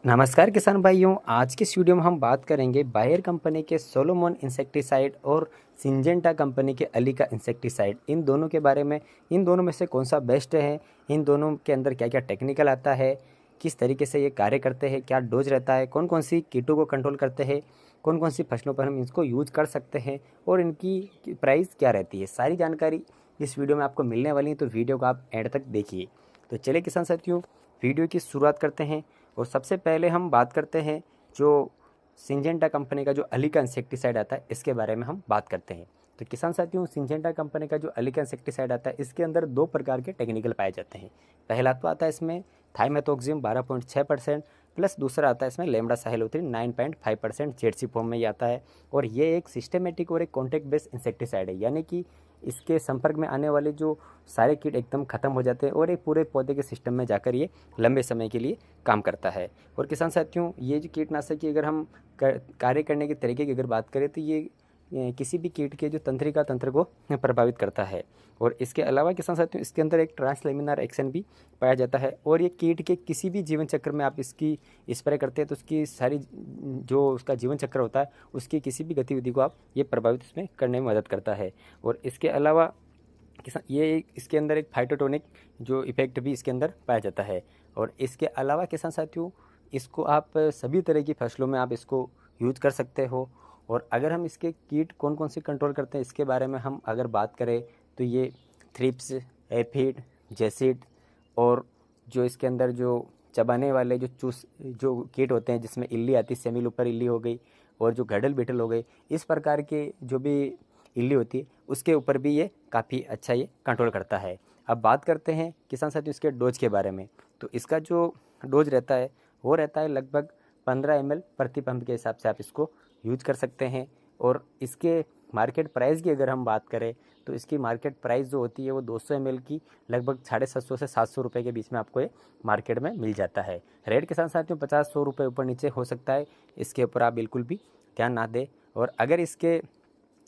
नमस्कार किसान भाइयों। आज के इस वीडियो में हम बात करेंगे बायर कंपनी के सोलोमन इंसेक्टिसाइड और सिंजेंटा कंपनी के अलीका इंसेक्टिसाइड, इन दोनों के बारे में। इन दोनों में से कौन सा बेस्ट है, इन दोनों के अंदर क्या क्या टेक्निकल आता है, किस तरीके से ये कार्य करते हैं, क्या डोज रहता है, कौन कौन सी कीटों को कंट्रोल करते हैं, कौन कौन सी फसलों पर हम इसको यूज कर सकते हैं और इनकी प्राइस क्या रहती है, सारी जानकारी इस वीडियो में आपको मिलने वाली है। तो वीडियो को आप एंड तक देखिए। तो चलिए किसान साथियों, वीडियो की शुरुआत करते हैं। और सबसे पहले हम बात करते हैं जो सिंजेंटा कंपनी का जो अलीका इंसेक्टिसाइड आता है, इसके बारे में हम बात करते हैं। तो किसान साथियों, सिंजेंटा कंपनी का जो अलीका इंसेक्टिसाइड आता है, इसके अंदर दो प्रकार के टेक्निकल पाए जाते हैं। पहला तो आता है इसमें थाइमेथोक्सिम 12.6% प्लस दूसरा आता है इसमें लेमडा साहिलोथ्रिन 9.5% जेडसी फॉर्म में ही आता है। और ये एक सिस्टेमेटिक और एक कॉन्टैक्ट बेस्ड इंसेक्टिसाइड है, यानी कि इसके संपर्क में आने वाले जो सारे कीट एकदम ख़त्म हो जाते हैं और एक पूरे पौधे के सिस्टम में जाकर ये लंबे समय के लिए काम करता है। और किसान साथियों, ये जो कीटनाशक की अगर हम कार्य करने के तरीके की अगर बात करें तो ये किसी भी कीट के जो तंत्रिका तंत्र को प्रभावित करता है। और इसके अलावा किसान साथियों, इसके अंदर एक ट्रांसलेमिनार एक्शन भी पाया जाता है। और ये कीट के किसी भी जीवन चक्र में आप इसकी स्प्रे करते हैं तो उसकी सारी जो उसका जीवन चक्र होता है, उसकी किसी भी गतिविधि को आप ये प्रभावित इसमें करने में मदद करता है। और इसके अलावा किसान ये इसके अंदर एक फाइटोटोनिक जो इफेक्ट भी इसके अंदर पाया जाता है। और इसके अलावा किसान साथियों, इसको आप सभी तरह की फसलों में आप इसको यूज कर सकते हो। और अगर हम इसके कीट कौन कौन से कंट्रोल करते हैं, इसके बारे में हम अगर बात करें तो ये थ्रिप्स, एफिड, जेसिड और जो इसके अंदर जो चबाने वाले जो कीट होते हैं, जिसमें इल्ली आती है, सेमी लूपर इल्ली हो गई और जो गडल बीटल हो गई, इस प्रकार के जो भी इल्ली होती है उसके ऊपर भी ये काफ़ी अच्छा ये कंट्रोल करता है। अब बात करते हैं किसान साथियों इसके डोज के बारे में। तो इसका जो डोज रहता है वो रहता है लगभग 15 ml प्रति पंप के हिसाब से आप इसको यूज कर सकते हैं। और इसके मार्केट प्राइस की अगर हम बात करें तो इसकी मार्केट प्राइस जो होती है वो 200 ml की लगभग 750 से 700 रुपये के बीच में आपको ये मार्केट में मिल जाता है। रेट के साथ साथियों 50-100 रुपये ऊपर नीचे हो सकता है, इसके ऊपर आप बिल्कुल भी ध्यान ना दें। और अगर इसके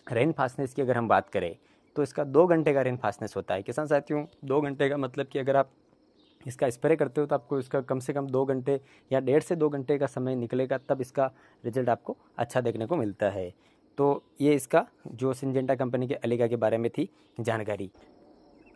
रेन फास्टनेस की अगर हम बात करें तो इसका 2 घंटे का रेन फास्टनेस होता है। किसान साथियों, 2 घंटे का मतलब कि अगर आप इसका स्प्रे करते हो तो आपको इसका कम से कम 2 घंटे या 1.5 से 2 घंटे का समय निकलेगा, तब इसका रिजल्ट आपको अच्छा देखने को मिलता है। तो ये इसका जो सिंजेंटा कंपनी के अलीका के बारे में थी जानकारी।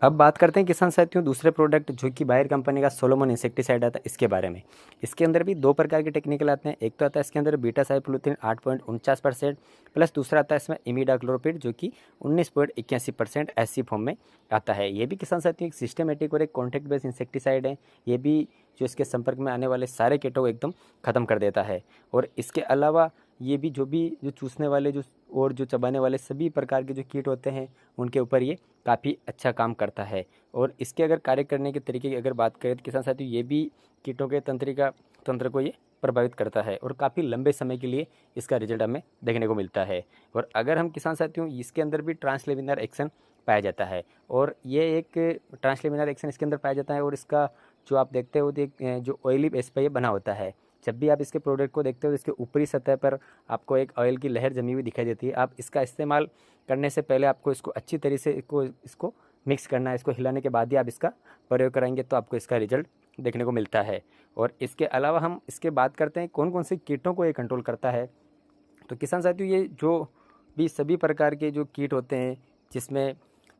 अब बात करते हैं किसान साथियों दूसरे प्रोडक्ट जो कि बायर कंपनी का सोलोमन इंसेक्टिसाइड आता है, इसके बारे में। इसके अंदर भी दो प्रकार के टेक्निकल आते हैं। एक तो आता है इसके अंदर बीटा साइक्लोथ्रिन 8.49% प्लस दूसरा आता है इसमें इमिडाक्लोप्रिड जो कि 19.81% ऐसी फॉर्म में आता है। ये भी किसान साथियों एक सिस्टमेटिक और एक कॉन्टैक्ट बेस्ड इंसेक्टिसाइड है। ये भी जो इसके संपर्क में आने वाले सारे कीटों को एकदम ख़त्म कर देता है। और इसके अलावा ये भी जो चूसने वाले और जो चबाने वाले सभी प्रकार के जो कीट होते हैं उनके ऊपर ये काफ़ी अच्छा काम करता है। और इसके अगर कार्य करने के तरीके की अगर बात करें तो किसान साथियों, ये भी कीटों के तंत्र को ये प्रभावित करता है और काफ़ी लंबे समय के लिए इसका रिजल्ट हमें देखने को मिलता है। और अगर हम किसान साथियों इसके अंदर भी ट्रांसलेमिनार एक्शन पाया जाता है। और ये एक ट्रांसलेमिनार एक्शन इसके अंदर पाया जाता है। और इसका जो आप देखते हो जो ऑयली बेस पर ये बना होता है। जब भी आप इसके प्रोडक्ट को देखते हो तो इसके ऊपरी सतह पर आपको एक ऑयल की लहर जमी हुई दिखाई देती है। आप इसका इस्तेमाल करने से पहले आपको इसको अच्छी तरीके से इसको मिक्स करना है। इसको हिलाने के बाद ही आप इसका प्रयोग करेंगे तो आपको इसका रिजल्ट देखने को मिलता है। और इसके अलावा हम इसके बात करते हैं कौन कौन से कीटों को ये कंट्रोल करता है। तो किसान साथियों, ये जो भी सभी प्रकार के जो कीट होते हैं, जिसमें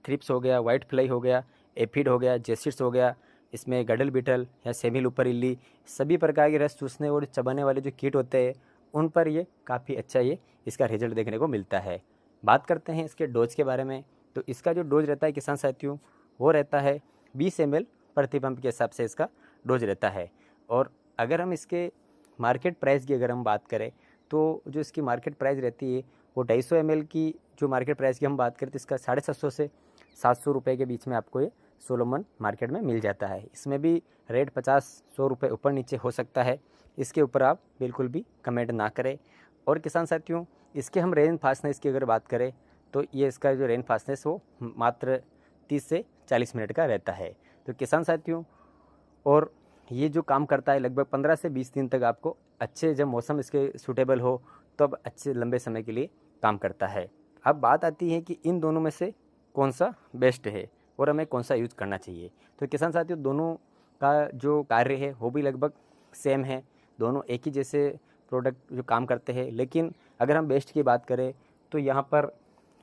थ्रिप्स हो गया, वाइट फ्लाई हो गया, एफिड हो गया, जेसिड्स हो गया, इसमें गडल बीटल या सेमी लूपर इल्ली, सभी प्रकार के रस चूसने और चबाने वाले जो कीट होते हैं उन पर ये काफ़ी अच्छा ये इसका रिजल्ट देखने को मिलता है। बात करते हैं इसके डोज के बारे में। तो इसका जो डोज रहता है किसान साथियों वो रहता है 20 ml प्रति पंप के हिसाब से इसका डोज रहता है। और अगर हम इसके मार्केट प्राइस की अगर हम बात करें तो जो इसकी मार्केट प्राइस रहती है वो 250 ml की जो मार्केट प्राइस की हम बात करें तो इसका 750 से 700 रुपये के बीच में आपको ये सोलोमन मार्केट में मिल जाता है। इसमें भी रेट 50-100 रुपये ऊपर नीचे हो सकता है, इसके ऊपर आप बिल्कुल भी कमेंट ना करें। और किसान साथियों, इसके हम रेन फास्टनेस की अगर बात करें तो ये इसका जो रेन फास्टनेस वो मात्र 30 से 40 मिनट का रहता है। तो किसान साथियों, और ये जो काम करता है लगभग 15 से 20 दिन तक आपको अच्छे, जब मौसम इसके सूटेबल हो तब अच्छे लंबे समय के लिए काम करता है। अब बात आती है कि इन दोनों में से कौन सा बेस्ट है और हमें कौन सा यूज़ करना चाहिए। तो किसान साथियों, दोनों का जो कार्य है वो भी लगभग सेम है। दोनों एक ही जैसे प्रोडक्ट जो काम करते हैं। लेकिन अगर हम बेस्ट की बात करें तो यहाँ पर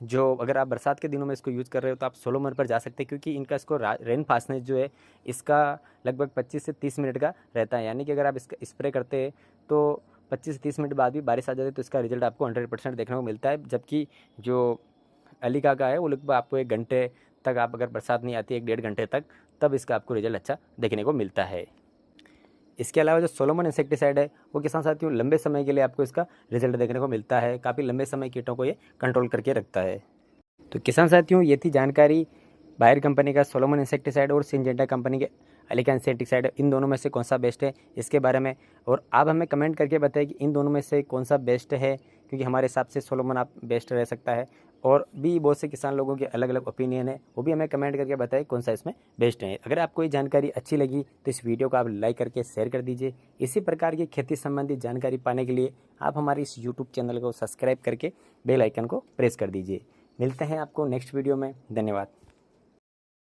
जो अगर आप बरसात के दिनों में इसको यूज़ कर रहे हो तो आप सोलोमन पर जा सकते हैं, क्योंकि इनका इसको रेन फास्टनेस जो है इसका लगभग 25 से 30 मिनट का रहता है। यानी कि अगर आप इसका स्प्रे करते हैं तो 25 से 30 मिनट बाद भी बारिश आ जाती है तो इसका रिजल्ट आपको 100% देखने को मिलता है। जबकि जो अलीका का है वो लगभग आपको 1 घंटे तक, आप अगर बरसात नहीं आती 1-1.5 घंटे तक, तब इसका आपको रिजल्ट अच्छा देखने को मिलता है। इसके अलावा जो सोलोमन इंसेक्टिसाइड है वो किसान साथियों लंबे समय के लिए आपको इसका रिजल्ट देखने को मिलता है। काफ़ी लंबे समय कीटों को ये कंट्रोल करके रखता है। तो किसान साथियों ये थी जानकारी बायर कंपनी का सोलोमन इंसेक्टिसाइड और सिंजेंटा कंपनी के अलीका इंसेक्टिसाइड, इन दोनों में से कौन सा बेस्ट है इसके बारे में। और आप हमें कमेंट करके बताएं कि इन दोनों में से कौन सा बेस्ट है, क्योंकि हमारे हिसाब से सोलोमन आप बेस्ट रह सकता है। और भी बहुत से किसान लोगों के अलग अलग ओपिनियन है, वो भी हमें कमेंट करके बताएं कौन सा इसमें बेस्ट है। अगर आपको ये जानकारी अच्छी लगी तो इस वीडियो को आप लाइक करके शेयर कर दीजिए। इसी प्रकार की खेती संबंधी जानकारी पाने के लिए आप हमारे इस यूट्यूब चैनल को सब्सक्राइब करके बेल आइकन को प्रेस कर दीजिए। मिलते हैं आपको नेक्स्ट वीडियो में। धन्यवाद।